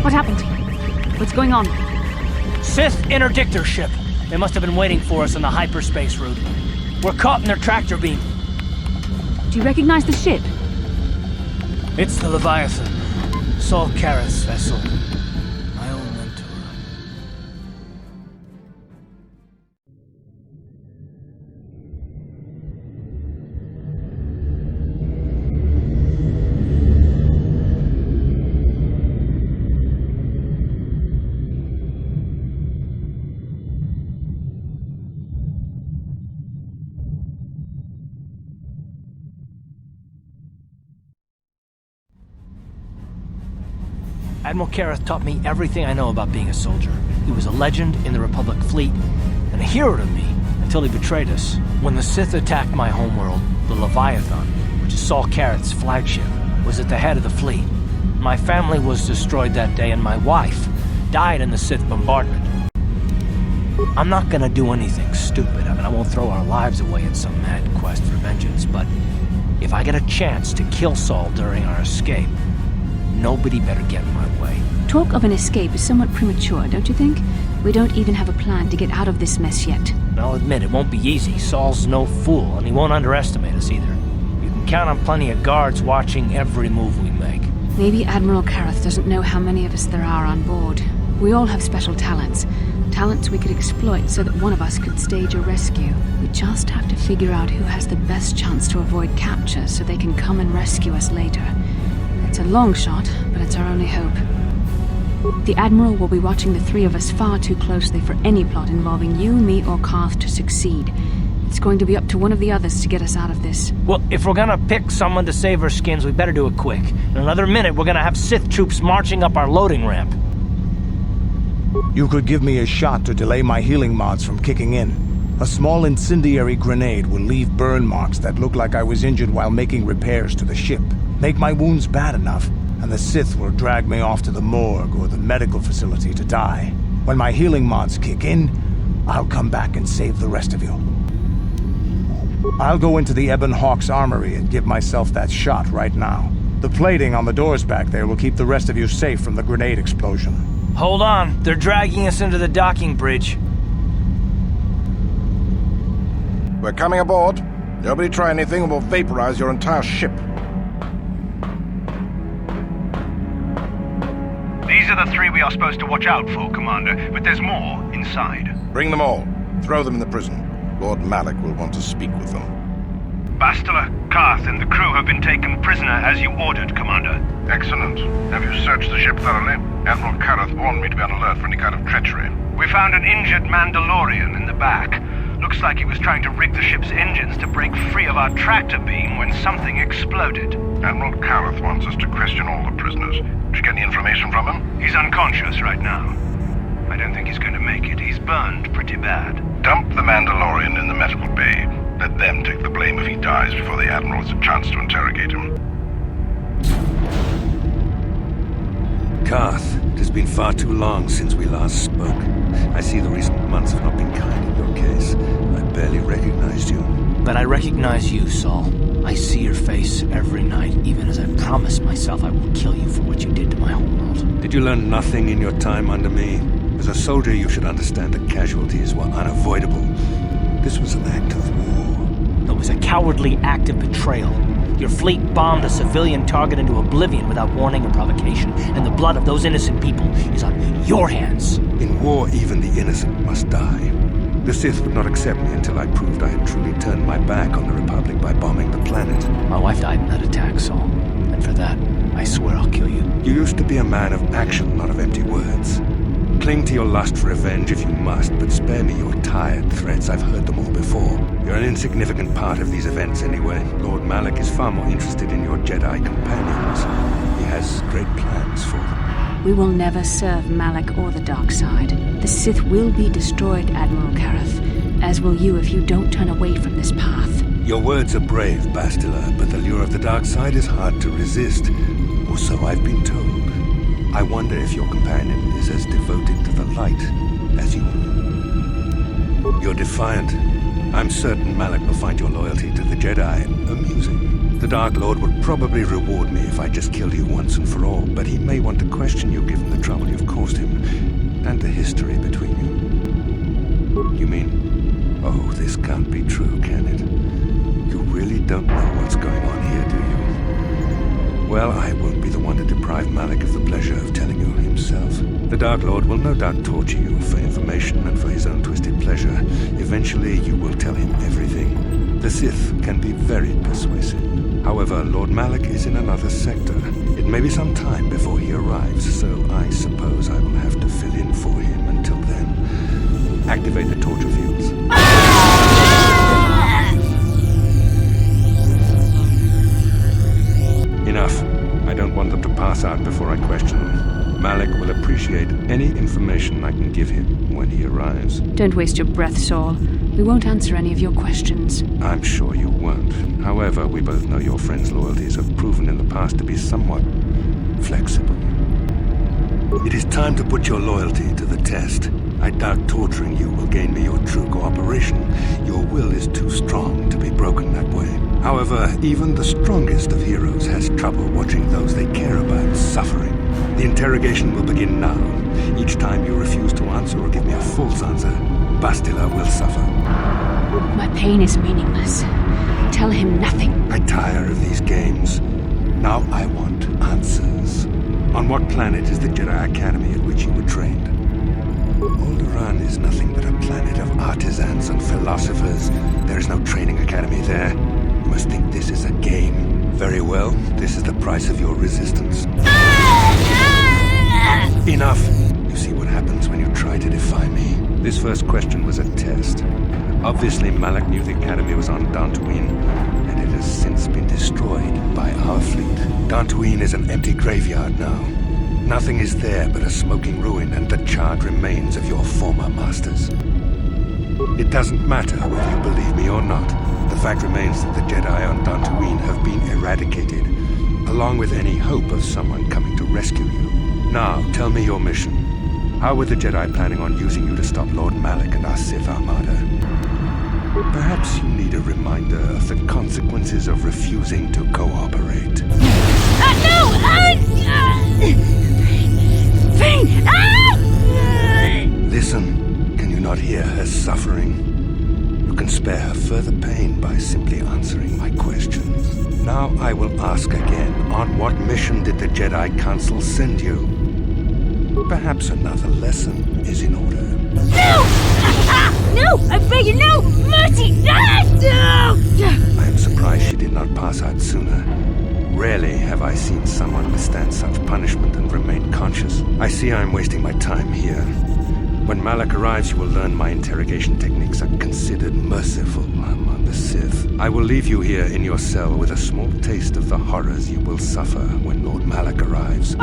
What happened? What's going on? Sith interdictor ship. They must have been waiting for us on the hyperspace route. We're caught in their tractor beam. Do you recognize the ship? It's the Leviathan. Saul Karath's vessel. My old mentor. Admiral Karath taught me everything I know about being a soldier. He was a legend in the Republic fleet, and a hero to me until he betrayed us. When the Sith attacked my homeworld, the Leviathan, which is Saul Karath's flagship, was at the head of the fleet. My family was destroyed that day, and my wife died in the Sith bombardment. I'm not gonna do anything stupid. I mean, I won't throw our lives away in some mad quest for vengeance, but if I get a chance to kill Saul during our escape, nobody better get in my way. Talk of an escape is somewhat premature, don't you think? We don't even have a plan to get out of this mess yet. I'll admit, it won't be easy. Saul's no fool, and he won't underestimate us either. You can count on plenty of guards watching every move we make. Maybe Admiral Karath doesn't know how many of us there are on board. We all have special talents. Talents we could exploit so that one of us could stage a rescue. We just have to figure out who has the best chance to avoid capture so they can come and rescue us later. It's a long shot, but it's our only hope. The Admiral will be watching the three of us far too closely for any plot involving you, me, or Karath to succeed. It's going to be up to one of the others to get us out of this. Well, if we're gonna pick someone to save our skins, we better do it quick. In another minute, we're gonna have Sith troops marching up our loading ramp. You could give me a shot to delay my healing mods from kicking in. A small incendiary grenade will leave burn marks that look like I was injured while making repairs to the ship. Make my wounds bad enough, and the Sith will drag me off to the morgue or the medical facility to die. When my healing mods kick in, I'll come back and save the rest of you. I'll go into the Ebon Hawk's armory and give myself that shot right now. The plating on the doors back there will keep the rest of you safe from the grenade explosion. Hold on, they're dragging us into the docking bridge. We're coming aboard. Nobody try anything or we'll vaporize your entire ship. These are the three we are supposed to watch out for, Commander, but there's more inside. Bring them all. Throw them in the prison. Lord Malak will want to speak with them. Bastila, Karath, and the crew have been taken prisoner as you ordered, Commander. Excellent. Have you searched the ship thoroughly? Admiral Karath warned me to be on alert for any kind of treachery. We found an injured Mandalorian in the back. Looks like he was trying to rig the ship's engines to break free of our tractor beam when something exploded. Admiral Karath wants us to question all the prisoners. Did you get any information from him? He's unconscious right now. I don't think he's going to make it. He's burned pretty bad. Dump the Mandalorian in the medical bay. Let them take the blame if he dies before the Admiral has a chance to interrogate him. Karath, it has been far too long since we last spoke. I see the recent months have not been kind in your case. I barely recognized you. But I recognize you, Saul. I see your face every night, even as I promised myself I will kill you for what you did to my homeworld. Did you learn nothing in your time under me? As a soldier, you should understand that casualties were unavoidable. This was an act of war. It was a cowardly act of betrayal. Your fleet bombed a civilian target into oblivion without warning or provocation, and the blood of those innocent people is on your hands. In war, even the innocent must die. The Sith would not accept me until I proved I had truly turned my back on the Republic by bombing the planet. My wife died in that attack, Saul. And for that, I swear I'll kill you. You used to be a man of action, not of empty words. Cling to your lust for revenge if you must, but spare me your tired threats. I've heard them all before. You're an insignificant part of these events anyway. Lord Malak is far more interested in your Jedi companions. He has great plans for them. We will never serve Malak or the dark side. The Sith will be destroyed, Admiral Karath, as will you if you don't turn away from this path. Your words are brave, Bastila, but the lure of the dark side is hard to resist. Or so I've been told. I wonder if your companion is as devoted to the light as you are. You're defiant. I'm certain Malak will find your loyalty to the Jedi amusing. The Dark Lord would probably reward me if I just killed you once and for all, but he may want to question you given the trouble you've caused him, and the history between you. You mean... Oh, this can't be true, can it? You really don't know what's going on here, do you? Well, I won't be the one to deprive Malak of the pleasure of telling you himself. The Dark Lord will no doubt torture you for information and for his own twisted pleasure. Eventually, you will tell him everything. The Sith can be very persuasive. However, Lord Malak is in another sector. It may be some time before he arrives, so I suppose I will have to fill in for him until then. Activate the torture fields. Enough. I don't want them to pass out before I question them. Malak will appreciate any information I can give him when he arrives. Don't waste your breath, Saul. We won't answer any of your questions. I'm sure you won't. However, we both know your friend's loyalties have proven in the past to be somewhat flexible. It is time to put your loyalty to the test. I doubt torturing you will gain me your true cooperation. Your will is too strong to be broken that way. However, even the strongest of heroes has trouble watching those they care about suffering. The interrogation will begin now. Each time you refuse to answer or give me a false answer, Bastila will suffer. My pain is meaningless. Tell him nothing. I tire of these games. Now I want answers. On what planet is the Jedi Academy at which you were trained? Alderaan is nothing but a planet of artisans and philosophers. There is no training academy there. You must think this is a game. Very well, this is the price of your resistance. Enough! You see what happens when you try to defy me. This first question was a test. Obviously, Malak knew the Academy was on Dantooine, and it has since been destroyed by our fleet. Dantooine is an empty graveyard now. Nothing is there but a smoking ruin and the charred remains of your former masters. It doesn't matter whether you believe me or not. The fact remains that the Jedi on Dantooine have been eradicated, along with any hope of someone coming to rescue you. Now, tell me your mission. How were the Jedi planning on using you to stop Lord Malak and our Sith armada? Perhaps you need a reminder of the consequences of refusing to cooperate. Listen, can you not hear her suffering? You can spare her further pain by simply answering my questions. Now I will ask again, on what mission did the Jedi Council send you? Perhaps another lesson is in order. No! No! I beg you, no! Mercy! No! I am surprised she did not pass out sooner. Rarely have I seen someone withstand such punishment and remain conscious. I see I am wasting my time here. When Malak arrives, you will learn my interrogation techniques are considered merciful among the Sith. I will leave you here in your cell with a small taste of the horrors you will suffer when Lord Malak arrives.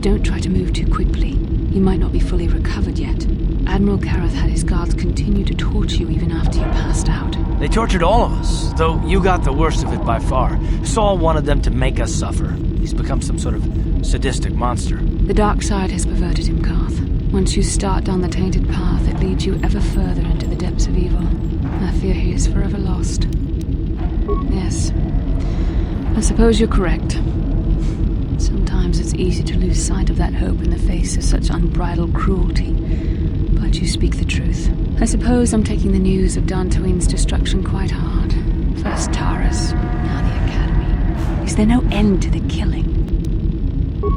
Don't try to move too quickly. You might not be fully recovered yet. Admiral Karath had his guards continue to torture you even after you passed out. They tortured all of us, though you got the worst of it by far. Saul wanted them to make us suffer. He's become some sort of sadistic monster. The dark side has perverted him, Karath. Once you start down the tainted path, it leads you ever further into the depths of evil. I fear he is forever lost. Yes, I suppose you're correct. Sometimes it's easy to lose sight of that hope in the face of such unbridled cruelty. But you speak the truth. I suppose I'm taking the news of Dantooine's destruction quite hard. First Taras, now the Academy. Is there no end to the killing?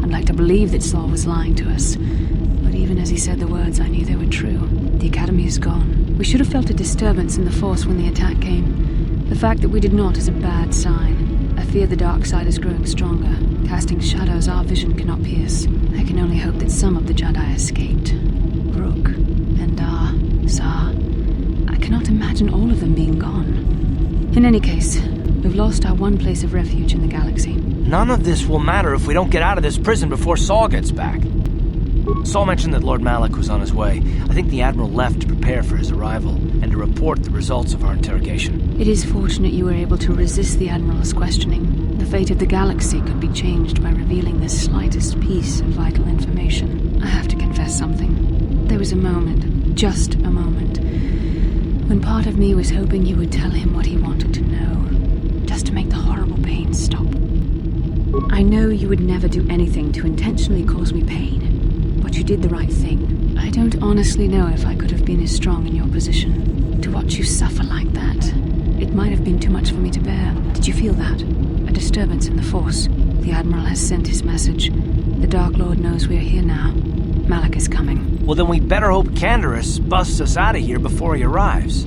I'd like to believe that Saul was lying to us. But even as he said the words, I knew they were true. The Academy is gone. We should have felt a disturbance in the Force when the attack came. The fact that we did not is a bad sign. I fear the dark side is growing stronger, casting shadows our vision cannot pierce. I can only hope that some of the Jedi escaped. Rook, Endar, Zar. I cannot imagine all of them being gone. In any case, we've lost our one place of refuge in the galaxy. None of this will matter if we don't get out of this prison before Saul gets back. Saul mentioned that Lord Malak was on his way. I think the Admiral left to prepare for his arrival and to report the results of our interrogation. It is fortunate you were able to resist the Admiral's questioning. The fate of the galaxy could be changed by revealing the slightest piece of vital information. I have to confess something. There was a moment, just a moment, when part of me was hoping you would tell him what he wanted to know, just to make the horrible pain stop. I know you would never do anything to intentionally cause me pain, but you did the right thing. I don't honestly know if I could have been as strong in your position. To watch you suffer like that, it might have been too much for me to bear. Did you feel that? A disturbance in the Force. The Admiral has sent his message. The Dark Lord knows we're here now. Malak is coming. Well, then we better hope Canderous busts us out of here before he arrives.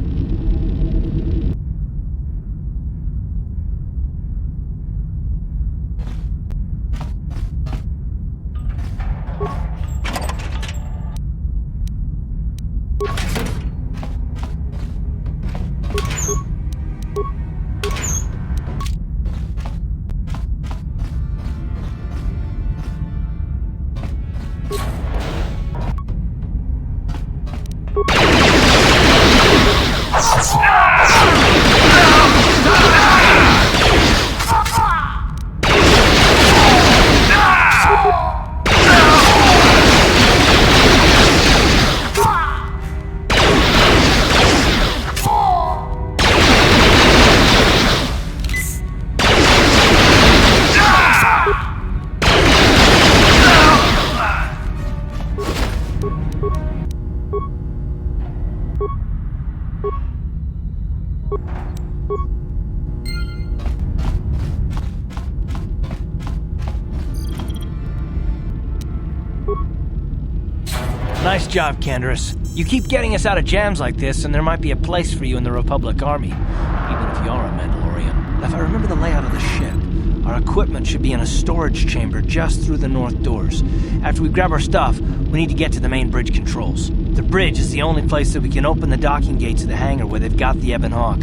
Nice job, Canderous. You keep getting us out of jams like this, and there might be a place for you in the Republic Army, even if you are a Mandalorian. If I remember the layout of the ship, our equipment should be in a storage chamber just through the north doors. After we grab our stuff, we need to get to the main bridge controls. The bridge is the only place that we can open the docking gates of the hangar where they've got the Ebon Hawk.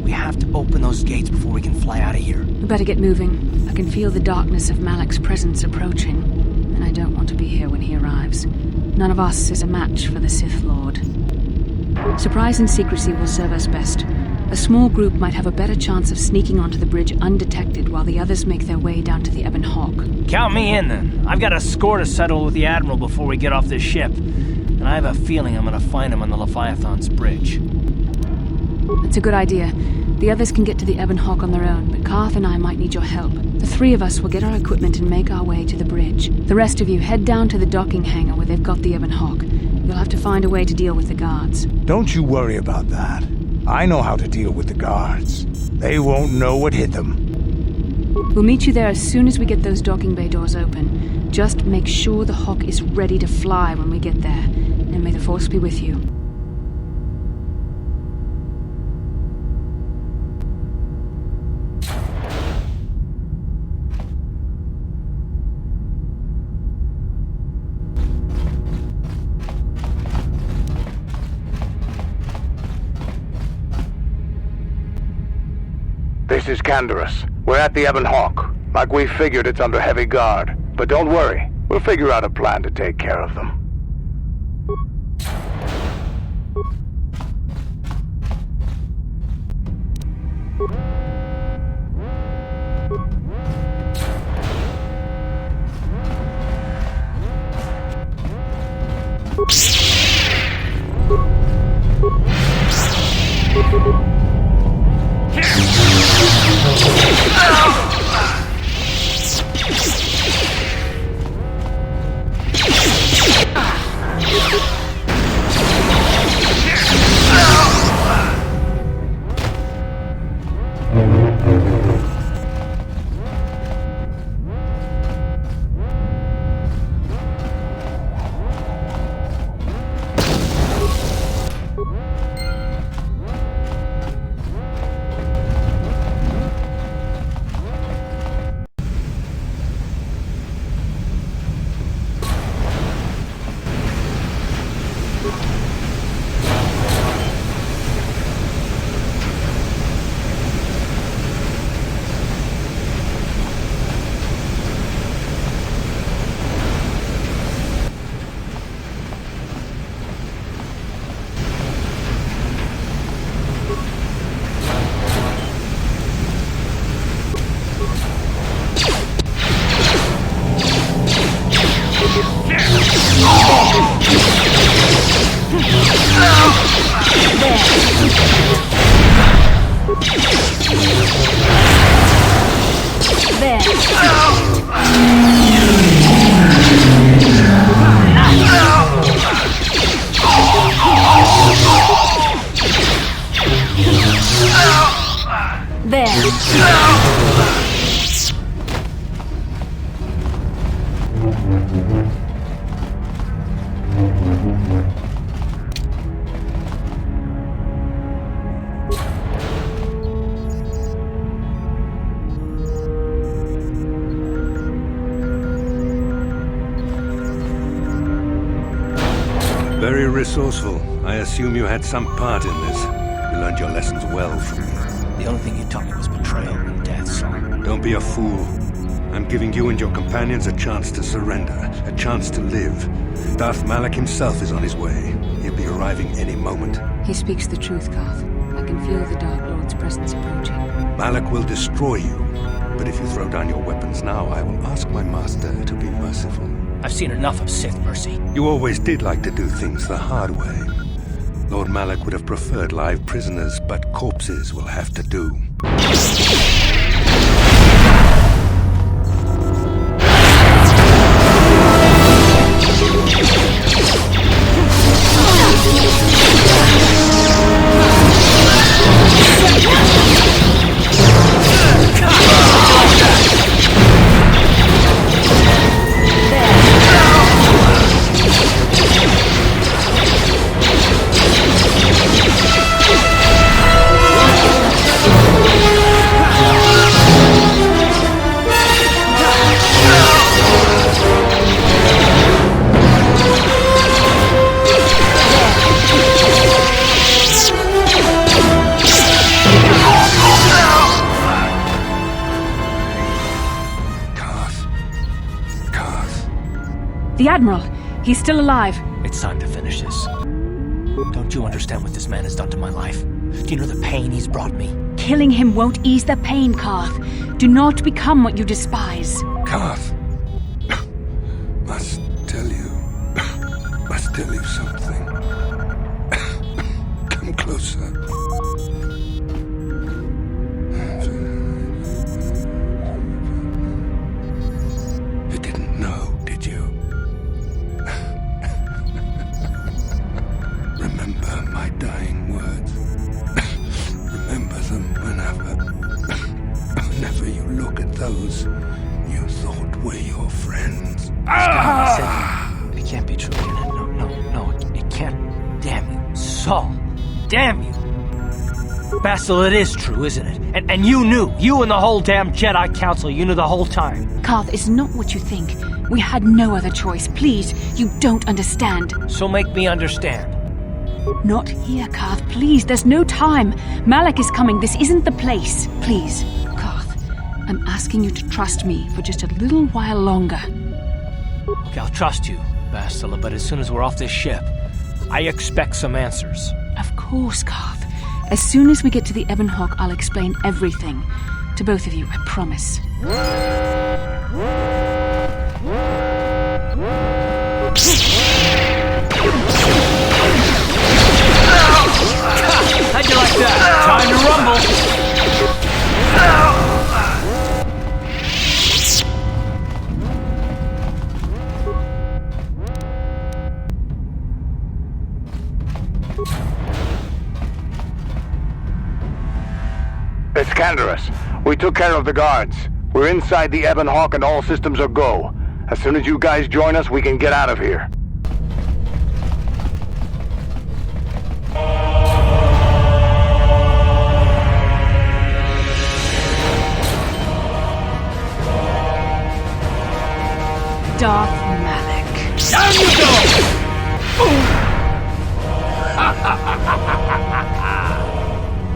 We have to open those gates before we can fly out of here. We better get moving. I can feel the darkness of Malak's presence approaching, and I don't want to be here when he arrives. None of us is a match for the Sith Lord. Surprise and secrecy will serve us best. A small group might have a better chance of sneaking onto the bridge undetected while the others make their way down to the Ebon Hawk. Count me in, then. I've got a score to settle with the Admiral before we get off this ship. And I have a feeling I'm going to find him on the Leviathan's bridge. That's a good idea. The others can get to the Ebon Hawk on their own, but Karath and I might need your help. The three of us will get our equipment and make our way to the bridge. The rest of you head down to the docking hangar where they've got the Ebon Hawk. You'll have to find a way to deal with the guards. Don't you worry about that. I know how to deal with the guards. They won't know what hit them. We'll meet you there as soon as we get those docking bay doors open. Just make sure the Hawk is ready to fly when we get there. And may the Force be with you. This is Canderous. We're at the Ebon Hawk. Like we figured, it's under heavy guard. But don't worry, we'll figure out a plan to take care of them. Very resourceful. I assume you had some part in this. You learned your lessons well from me. The only thing you taught me was betrayal and death, Saul. Don't be a fool. I'm giving you and your companions a chance to surrender, a chance to live. Darth Malak himself is on his way. He'll be arriving any moment. He speaks the truth, Karath. I can feel the Dark Lord's presence approaching. Malak will destroy you. But if you throw down your weapons now, I will ask my master to be merciful. I've seen enough of Sith mercy. You always did like to do things the hard way. Lord Malak would have preferred live prisoners, but corpses will have to do. The Admiral! He's still alive! It's time to finish this. Don't you understand what this man has done to my life? Do you know the pain he's brought me? Killing him won't ease the pain, Karath. Do not become what you despise. Karath, must tell you something. Come closer. You didn't know, did you? Remember my dying words. Remember them whenever you look at those you thought were your friends. It can't be true, can it? No, it can't. Damn you, Saul. Damn you. Bastille, it is true, isn't it? And you knew. You and the whole damn Jedi Council, you knew the whole time. Karath is not what you think. We had no other choice. Please, you don't understand. So make me understand. Not here, Karath. Please, there's no time. Malak is coming. This isn't the place. Please, Karath, I'm asking you to trust me for just a little while longer. Okay, I'll trust you, Bastille, but as soon as we're off this ship, I expect some answers. Of course, Karath. As soon as we get to the Ebon Hawk, I'll explain everything. To both of you, I promise. How'd you like that? Time to rumble! It's Canderous. We took care of the guards. We're inside the Ebon Hawk and all systems are go. As soon as you guys join us, we can get out of here. Darth Malak. Down you go!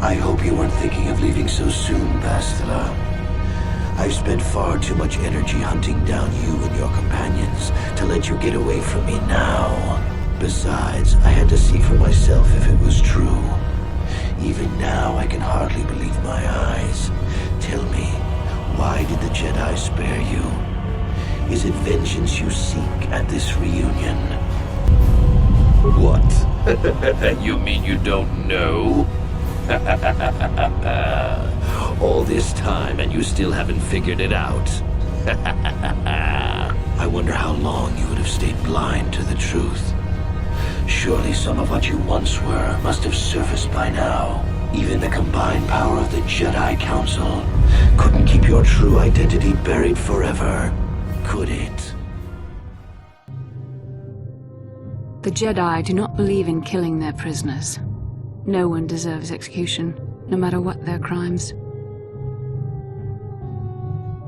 I hope you weren't thinking of leaving so soon, Bastila. I've spent far too much energy hunting down you and your companions to let you get away from me now. Besides, I had to see for myself if it was true. Even now, I can hardly believe my eyes. Tell me, why did the Jedi spare you? Is it vengeance you seek at this reunion? What? You mean you don't know? All this time and you still haven't figured it out? I wonder how long you would have stayed blind to the truth. Surely some of what you once were must have surfaced by now. Even the combined power of the Jedi Council couldn't keep your true identity buried forever, could it? The Jedi do not believe in killing their prisoners. No one deserves execution, no matter what their crimes.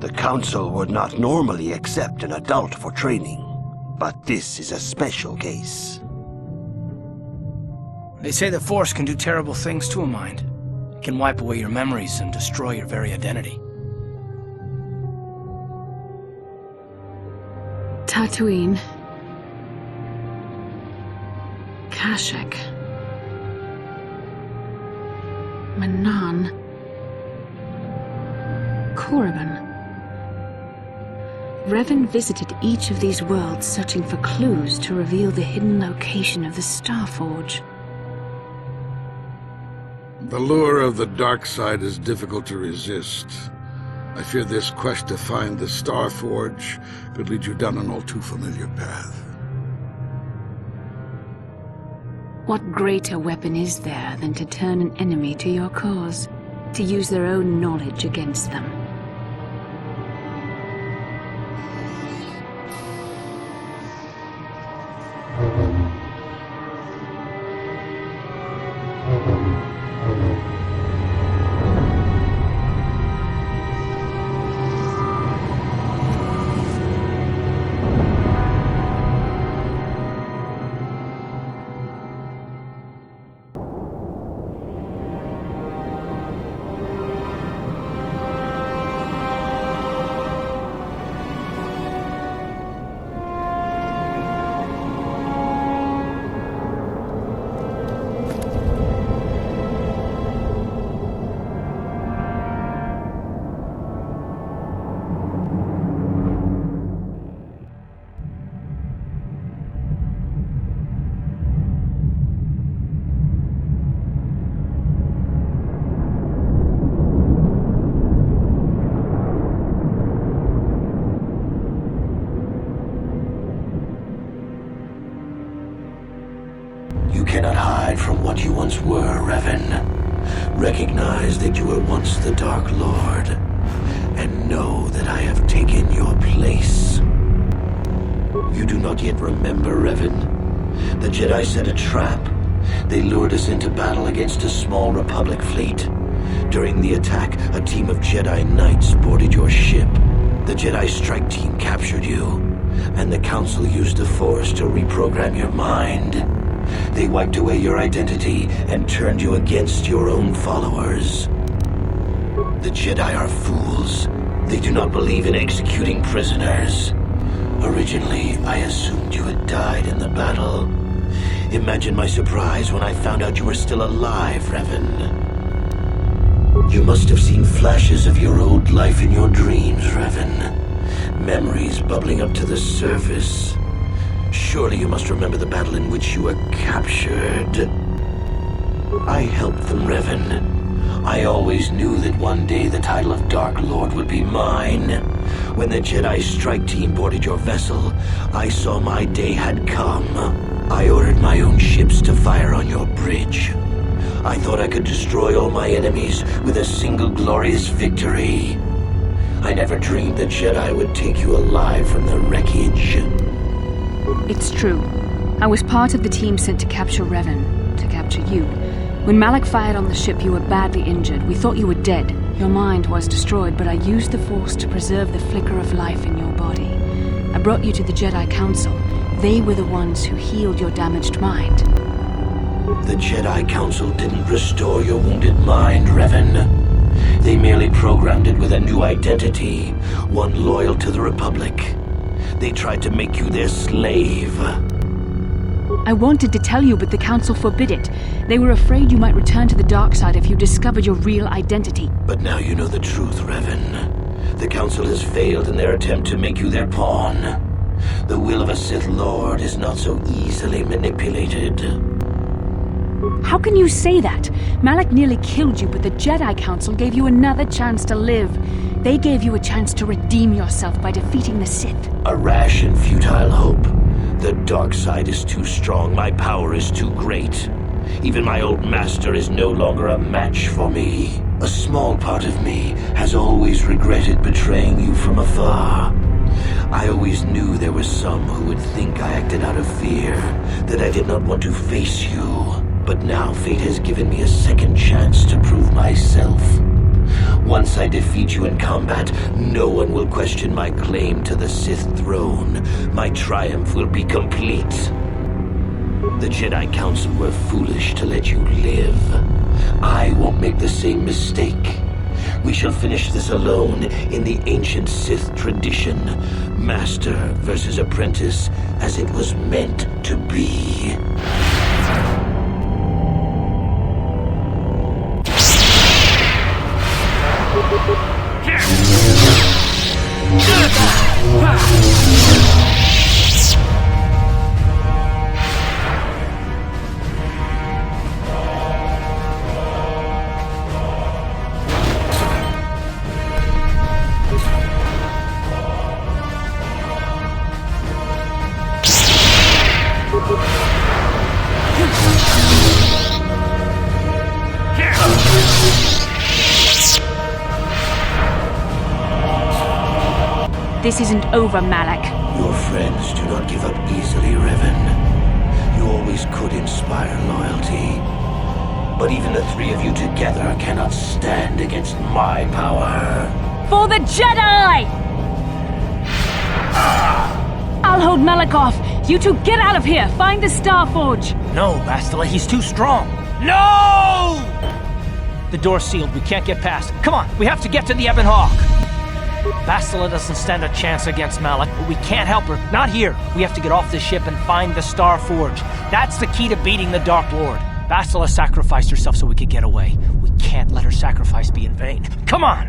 The Council would not normally accept an adult for training, but this is a special case. They say the Force can do terrible things to a mind. It can wipe away your memories and destroy your very identity. Tatooine. Kashyyyk. Manaan. Korriban. Revan visited each of these worlds searching for clues to reveal the hidden location of the Starforge. The lure of the dark side is difficult to resist. I fear this quest to find the Starforge could lead you down an all too familiar path. What greater weapon is there than to turn an enemy to your cause, to use their own knowledge against them? Cannot hide from what you once were, Revan. Recognize that you were once the Dark Lord, and know that I have taken your place. You do not yet remember, Revan? The Jedi set a trap. They lured us into battle against a small Republic fleet. During the attack, a team of Jedi Knights boarded your ship. The Jedi strike team captured you, and the Council used the Force to reprogram your mind. They wiped away your identity and turned you against your own followers. The Jedi are fools. They do not believe in executing prisoners. Originally, I assumed you had died in the battle. Imagine my surprise when I found out you were still alive, Revan. You must have seen flashes of your old life in your dreams, Revan. Memories bubbling up to the surface. Surely you must remember the battle in which you were captured. I helped them, Revan. I always knew that one day the title of Dark Lord would be mine. When the Jedi strike team boarded your vessel, I saw my day had come. I ordered my own ships to fire on your bridge. I thought I could destroy all my enemies with a single glorious victory. I never dreamed the Jedi would take you alive from the wreckage. It's true. I was part of the team sent to capture Revan, to capture you. When Malak fired on the ship, you were badly injured. We thought you were dead. Your mind was destroyed, but I used the Force to preserve the flicker of life in your body. I brought you to the Jedi Council. They were the ones who healed your damaged mind. The Jedi Council didn't restore your wounded mind, Revan. They merely programmed it with a new identity, one loyal to the Republic. They tried to make you their slave. I wanted to tell you, but the Council forbid it. They were afraid you might return to the dark side if you discovered your real identity. But now you know the truth, Revan. The Council has failed in their attempt to make you their pawn. The will of a Sith Lord is not so easily manipulated. How can you say that? Malak nearly killed you, but the Jedi Council gave you another chance to live. They gave you a chance to redeem yourself by defeating the Sith. A rash and futile hope. The dark side is too strong, my power is too great. Even my old master is no longer a match for me. A small part of me has always regretted betraying you from afar. I always knew there were some who would think I acted out of fear, that I did not want to face you. But now fate has given me a second chance to prove myself. Once I defeat you in combat, no one will question my claim to the Sith throne. My triumph will be complete. The Jedi Council were foolish to let you live. I won't make the same mistake. We shall finish this alone in the ancient Sith tradition. Master versus apprentice, as it was meant to be. This isn't over, Malak. Your friends do not give up easily, Revan. You always could inspire loyalty. But even the three of you together cannot stand against my power. For the Jedi! I'll hold Malak off. You two get out of here. Find the Star Forge. No, Bastila, he's too strong. No! The door's sealed. We can't get past. Come on, we have to get to the Ebon Hawk. Bastila doesn't stand a chance against Malak, but we can't help her. Not here. We have to get off the ship and find the Star Forge. That's the key to beating the Dark Lord. Bastila sacrificed herself so we could get away. We can't let her sacrifice be in vain. Come on!